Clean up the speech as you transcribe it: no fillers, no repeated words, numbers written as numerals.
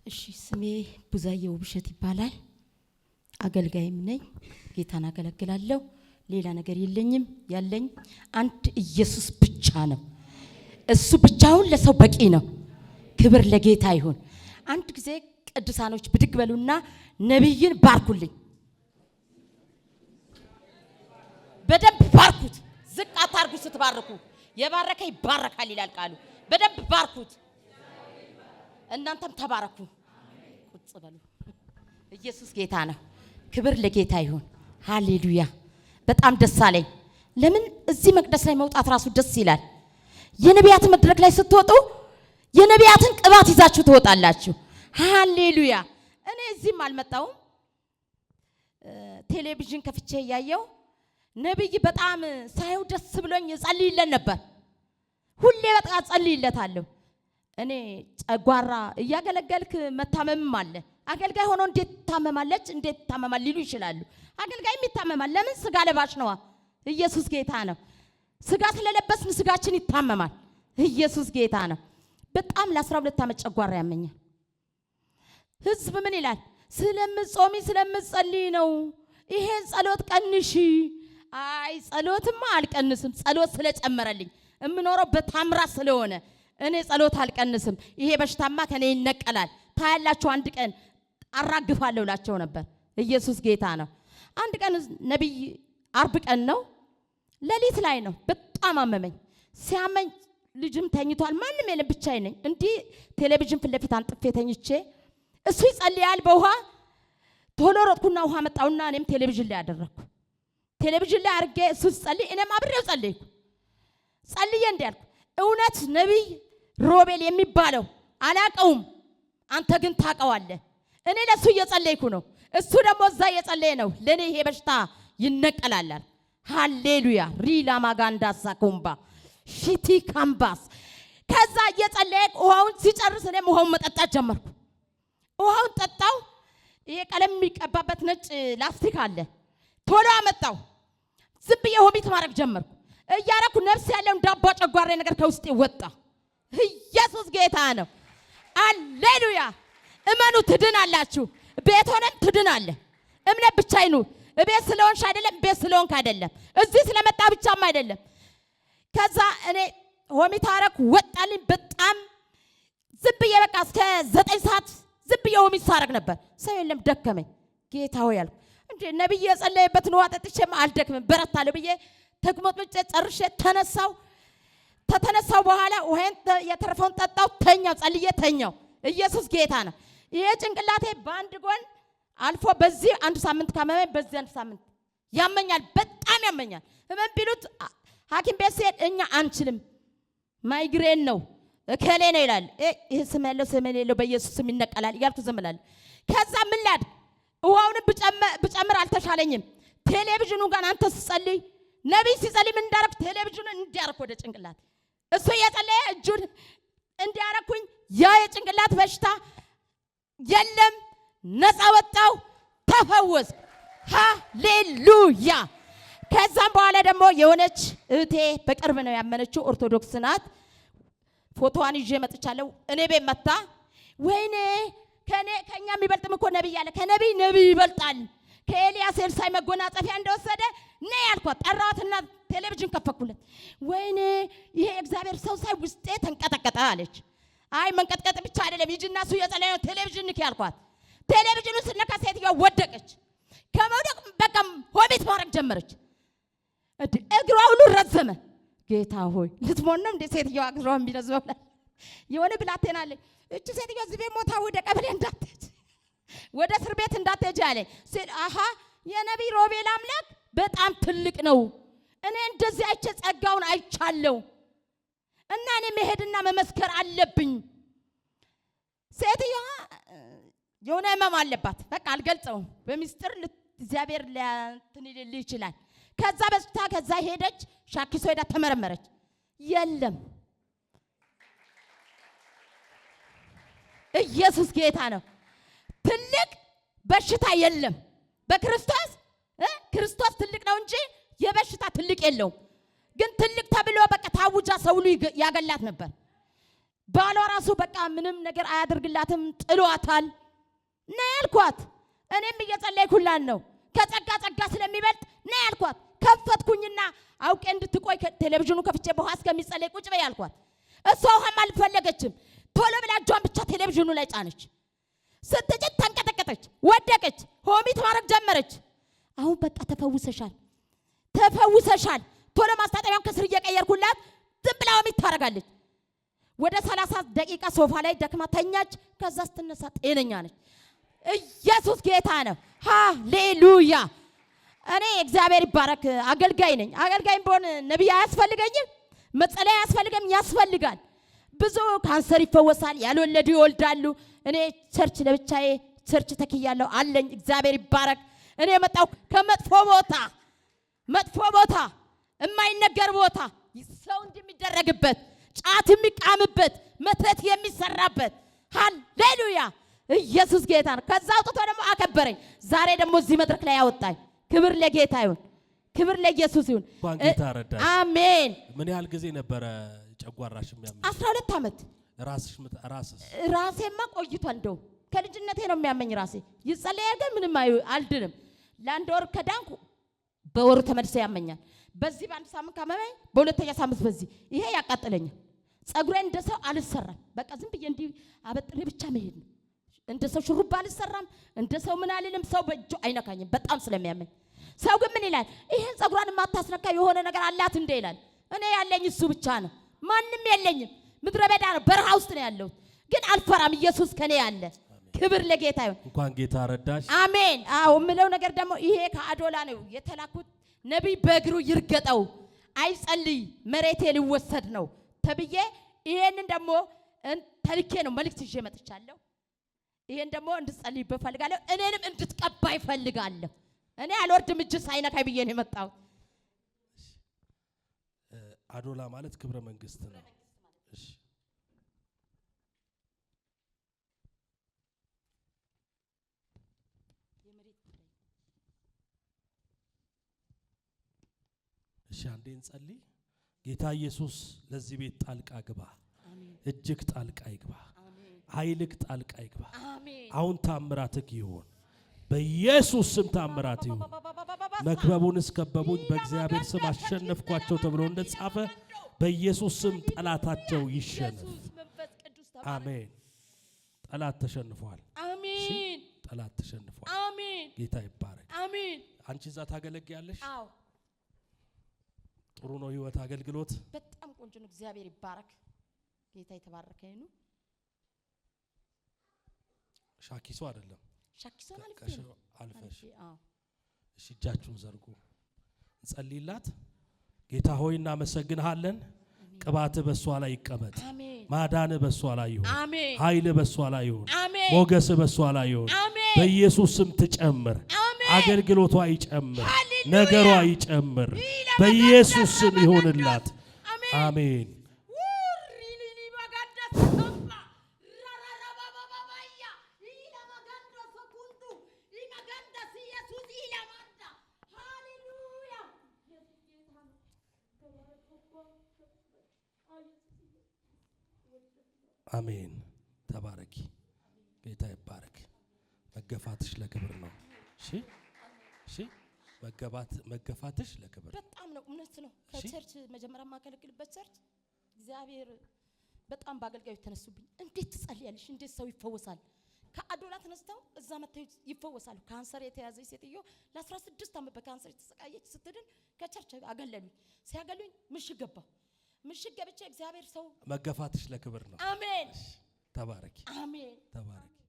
እሺ ስሜ ቡዛየው ብሸት ይባላል። አገልጋይም ነኝ። ጌታን አገለግላለሁ። ሌላ ነገር የለኝም። ያለኝ አንድ ኢየሱስ ብቻ ነው። እሱ ብቻውን ለሰው በቂ ነው። ክብር ለጌታ ይሁን። አንድ ጊዜ ቅዱሳኖች ብድግ በሉና ነብይን ባርኩልኝ። በደንብ ባርኩት። ዝቅ አታርጉ ስትባርኩ። የባረከ ይባረካል ይላል ቃሉ። በደንብ ባርኩት። እናንተም ተባረኩ። ቁጭ በሉ። ኢየሱስ ጌታ ነው። ክብር ለጌታ ይሁን። ሃሌሉያ። በጣም ደስ አለኝ። ለምን እዚህ መቅደስ ላይ መውጣት ራሱ ደስ ይላል። የነቢያት መድረክ ላይ ስትወጡ የነቢያትን ቅባት ይዛችሁ ትወጣላችሁ። ሃሌሉያ። እኔ እዚህም አልመጣሁም። ቴሌቪዥን ከፍቼ ያየው ነብይ በጣም ሳይው ደስ ብሎኝ ጸልይለት ነበር። ሁሌ በጣም ጸልይለታለሁ። እኔ ጨጓራ እያገለገልክ መታመምም አለ። አገልጋይ ሆኖ እንዴት ታመማለች እንዴት ታመማል ሊሉ ይችላሉ። አገልጋይም ይታመማል። ለምን? ስጋ ለባሽ ነው። ኢየሱስ ጌታ ነው። ስጋ ስለለበስን ስጋችን ይታመማል። ኢየሱስ ጌታ ነው። በጣም ለ12 ዓመት ጨጓራ ያመኛል። ህዝብ ምን ይላል? ስለምጾሚ ስለምጸልይ ነው። ይሄን ጸሎት ቀንሺ። አይ ጸሎትማ አልቀንስም። ጸሎት ስለጨመረልኝ እምኖረው በታምራት ስለሆነ እኔ ጸሎት አልቀንስም። ይሄ በሽታማ ከኔ ይነቀላል። ታያላችሁ አንድ ቀን አራግፋለሁ ላቸው ነበር። ኢየሱስ ጌታ ነው። አንድ ቀን ነብይ አርብ ቀን ነው ሌሊት ላይ ነው በጣም አመመኝ። ሲያመኝ ልጅም ተኝቷል። ማንም የለም ብቻዬ ነኝ። እንዲህ ቴሌቪዥን ፊት ለፊት አንጥፌ ተኝቼ እሱ ይጸልያል በውሃ ቶሎ ሮጥኩና ውሃ መጣውና እኔም ቴሌቪዥን ላይ አደረኩ። ቴሌቪዥን ላይ አርጌ እሱ ጸልይ እኔም አብሬው ጸልይኩ። ጸልዬ እንዲያልኩ እውነት ነብይ ሮቤል የሚባለው አላቀውም። አንተ ግን ታቀዋለህ። እኔ ለሱ እየጸለይኩ ነው። እሱ ደግሞ እዛ እየጸለየ ነው። ለኔ ይሄ በሽታ ይነቀላል። ሃሌሉያ። ሪላ ማጋንዳሳ ኮምባ ሺቲ ካምባስ። ከዛ እየጸለየ ውሃውን ሲጨርስ እኔም ውሃውን መጠጣት ጀመርኩ። ውሃውን ጠጣው። ይሄ ቀለም የሚቀባበት ነጭ ላስቲክ አለ። ቶሎ አመጣው። ዝም ብዬ ሆሚት ማድረግ ጀመርኩ። እያረኩ ነፍስ ያለው ዳቦ ጨጓራ ነገር ከውስጤ ወጣ። ኢየሱስ ጌታ ነው። ሃሌሉያ። እመኑ ትድናላችሁ። ቤት ሆነን ትድናለ። እምነት ብቻ ይኑ። ቤት ስለሆንሽ አይደለም፣ ቤት ስለሆንክ አይደለም፣ እዚህ ስለመጣ ብቻም አይደለም። ከዛ እኔ ሆሚት አረኩ ወጣልኝ። በጣም ዝም ብዬ በቃ እስከ 9 ሰዓት ዝም ብዬ ሆሚት ሳረግ ነበር። ሰው የለም ደከመኝ። ጌታ ሆይ አልኩ እንዴ ነብይ የጸለየበትን ውሃ ጠጥቼም አልደክምም በረታለሁ ብዬ ተግሞጥምጬ ጨርሼ ተነሳው። ተተነሳው በኋላ ውሃን የተረፈውን ጠጣው። ተኛው። ጸልዬ ተኛው። ኢየሱስ ጌታ ነው። ይሄ ጭንቅላቴ በአንድ ጎን አልፎ በዚህ አንድ ሳምንት ካመመኝ በዚህ አንድ ሳምንት ያመኛል። በጣም ያመኛል። ህመም ቢሉት ሐኪም ቤት ሲሄድ እኛ አንችልም ማይግሬን ነው እከሌ ነው ይላል። ይሄ ስም ያለው ስም የሌለው በኢየሱስ ስም ይነቀላል እያልኩ ዝም እላለሁ። ከዛ ምን ላድርግ? ውሃውን ብጨምር አልተሻለኝም። ቴሌቪዥኑ ጋር አንተ ስትጸልይ ነብይ ሲጸልይ ምን እንዳረክ ቴሌቪዥኑን እንዲያረክ ወደ ጭንቅላት እሱ እየጸለየ እጁን እንዲያረኩኝ ያ የጭንቅላት በሽታ የለም። ነፃ ወጣው፣ ተፈወስ። ሃሌሉያ። ከዛም በኋላ ደግሞ የሆነች እህቴ በቅርብ ነው ያመነችው፣ ኦርቶዶክስ ናት። ፎቶዋን ይዤ መጥቻለሁ። እኔ ቤት መጣ። ወይኔ ከኛ የሚበልጥም እኮ ነብይ አለ። ከነብይ ነብይ ይበልጣል። ከኤልያስ ኤልሳዕ መጎናጸፊያ እንደወሰደ ነይ ያልኳት። ጠራዋትና ቴሌቪዥን ከፈኩለት። ወይኔ ይሄ እግዚአብሔር ሰው ሳይ ውስጤ ተንቀጠቀጠ አለች። አይ መንቀጥቀጥ ብቻ አይደለም ሂጂና እሱ የጸለየ ነው ቴሌቪዥን ንክ ያልኳት። ቴሌቪዥኑ ስነካ ሴትዮዋ ወደቀች። ከመውደቅ በቃ ሆሚት ማድረግ ጀመረች። እግሯ ሁሉ ረዘመ። ጌታ ሆይ ልትሞን ነው እንዴ ሴትዮዋ እግሯ የሚረዝመው? የሆነ ብላቴና አለኝ። እቺ ሴትዮዋ እዚህ ቤት ሞታ ወደ ቀበሌ እንዳትሄድ ወደ እስር ቤት እንዳትሄጂ አለኝ። አሃ የነብይ ሮቤል አምላክ በጣም ትልቅ ነው። እኔ እንደዚህ አይቼ ጸጋውን አይቻለሁ እና እኔ መሄድና መመስከር አለብኝ። ሴትዮዋ የሆነ ህመም አለባት። በቃ አልገልጸውም። በሚስጥር እግዚአብሔር ሊያንትንልልህ ይችላል። ከዛ በስታ ከዛ ሄደች። ሻኪሶ ሄዳ ተመረመረች። የለም። ኢየሱስ ጌታ ነው። ትልቅ በሽታ የለም በክርስቶስ። ክርስቶስ ትልቅ ነው እንጂ የበሽታ ትልቅ የለውም። ግን ትልቅ ተብሎ በቃ ታውጃ ሰው ሁሉ ያገላት ነበር። ባሏ ራሱ በቃ ምንም ነገር አያደርግላትም ጥሏታል ነው ያልኳት። እኔም እየጸለይኩላት ነው ከጸጋ ጸጋ ስለሚበልጥ ነው ያልኳት። ከፈትኩኝና አውቄ እንድትቆይ ቴሌቪዥኑ ከፍቼ በኋላ እስከሚጸለይ ቁጭ በይ ያልኳት። እሷ ውሃም አልፈለገችም። ቶሎ ብላ እጇን ብቻ ቴሌቪዥኑ ላይ ጫነች። ስትጭት ተንቀጠቀጠች፣ ወደቀች፣ ሆሚት ማድረግ ጀመረች። አሁን በቃ ተፈውሰሻል፣ ተፈውሰሻል። ቶሎ ማስታጠቢያውን ከስር እየቀየርኩላት ዝም ብላ ሆሚት ታደርጋለች። ወደ 30 ደቂቃ ሶፋ ላይ ደክማ ተኛች። ከዛ ስትነሳ ጤነኛ ነች። ኢየሱስ ጌታ ነው። ሃሌሉያ። እኔ እግዚአብሔር ይባረክ አገልጋይ ነኝ። አገልጋይም ብሆን ነብይ አያስፈልገኝም፣ መጸለይ አያስፈልገም? ያስፈልጋል። ብዙ ካንሰር ይፈወሳል፣ ያልወለዱ ይወልዳሉ። እኔ ቸርች ለብቻዬ ቸርች ተክያለሁ አለኝ። እግዚአብሔር ይባረክ። እኔ የመጣው ከመጥፎ ቦታ መጥፎ ቦታ የማይነገር ቦታ ሰው እንደሚደረግበት ጫት የሚቃምበት መተት የሚሰራበት ሃሌሉያ ኢየሱስ ጌታ ነው። ከዛ አውጥቶ ደግሞ አከበረኝ። ዛሬ ደግሞ እዚህ መድረክ ላይ ያወጣኝ። ክብር ለጌታ ይሁን፣ ክብር ለኢየሱስ ይሁን። ጌታ ረዳሽ። አሜን። ምን ያህል ጊዜ ነበረ ጨጓራሽ የሚያመኝ? 12 ዓመት። ራሴማ ቆይቷል። እንደው ከልጅነቴ ነው የሚያመኝ ራሴ። ይጸለያል ግን ምንም አልድንም። ለአንድ ወር ከዳንኩ በወሩ ተመልሶ ያመኛል። በዚህ በአንድ ሳምንት ካመመኝ በሁለተኛ ሳምንት በዚህ ይሄ ያቃጥለኛል። ጸጉሬን እንደሰው አልሰራም። በቃ ዝም ብዬ እንዲህ አበጥሬ ብቻ መሄድ ነው። እንደሰው ሹሩባ አልሰራም። እንደሰው ምን አልልም። ሰው በእጁ አይነካኝም በጣም ስለሚያመኝ። ሰው ግን ምን ይላል? ይሄን ጸጉሯን የማታስነካ የሆነ ነገር አላት እንደ ይላል። እኔ ያለኝ እሱ ብቻ ነው። ማንም የለኝም። ምድረ በዳ ነው፣ በረሃ ውስጥ ነው ያለሁት። ግን አልፈራም። ኢየሱስ ከኔ ያለ። ክብር ለጌታ ይሁን። እንኳን ጌታ ረዳሽ። አሜን። አዎ የምለው ነገር ደግሞ ይሄ ከአዶላ ነው የተላኩት። ነቢይ በእግሩ ይርገጠው አይጸልይ መሬቴ ሊወሰድ ነው ተብዬ ይሄንን ደግሞ ተልኬ ነው መልእክት ይዤ መጥቻለሁ። ይሄን ደግሞ እንድጸልይ በፈልጋለሁ። እኔንም እንድትቀባ ይፈልጋለሁ። እኔ አልወርድም እጅ ሳይነካይ ብዬ ነው የመጣሁት። አዶላ ማለት ክብረ መንግስት ነው። እሺ እሺ አንዴ እንጸልይ። ጌታ ኢየሱስ ለዚህ ቤት ጣልቃ ግባ። እጅግ ጣልቃ ይግባ። ኃይልክ ጣልቃ ይግባ። አሁን ታምራትክ ይሁን በኢየሱስ ስም ታምራት ይሁን። መክበቡን እስከበቡኝ በእግዚአብሔር ስም አሸነፍኳቸው ተብሎ እንደተጻፈ በኢየሱስ ስም ጠላታቸው ይሸነፍ። አሜን። ጠላት ተሸንፏል። አሜን። ጠላት ተሸንፏል። አሜን። ጌታ ይባረክ። አሜን። አንቺ እዛ ታገለግያለሽ? አዎ። ጥሩ ነው ህይወት አገልግሎት በጣም ቆንጆ ነው። እግዚአብሔር ይባረክ። ጌታ የተባረከ ይሁን። ሻኪሶ አይደለም። ሻኪሶ ማለት አልፈሽ። እሺ እጃችሁን ዘርጉ እንጸልይላት። ጌታ ሆይ እናመሰግንሃለን። ቅባት በሷ ላይ ይቀመጥ። ማዳን በሷ ላይ ይሁን። ኃይል በሷ ላይ ይሁን። ሞገስ በሷ ላይ ይሁን። በኢየሱስ ስም ትጨምር። አገልግሎቷ ይጨምር። ነገሯ ይጨምር። በኢየሱስ ስም ይሁንላት። አሜን። አሜን። ተባረኪ። ጌታ ይባረክ። መገፋትሽ ለክብር ነው። እሺ እሺ። መገፋትሽ ለክብር በጣም ነው። እውነት ነው። ከቸርች መጀመሪያ ማከለክልበት ቸርች እግዚአብሔር በጣም ባገልጋዮች ተነሱብኝ። እንዴት ትጸልያለሽ? እንዴት ሰው ይፈወሳል? ከአዶላ ተነስተው እዛ መተው ይፈወሳሉ። ካንሰር የተያዘች ሴትዮ ለ16 ዓመት በካንሰር የተሰቃየች ስትድን ከቸርች አገለሉኝ። ሲያገሉኝ ምሽግ ገባሁ። ምሽግ ገብቼ እግዚአብሔር ሰው መገፋትሽ ለክብር ነው። አሜን። ተባረኪ። አሜን። ተባረኪ።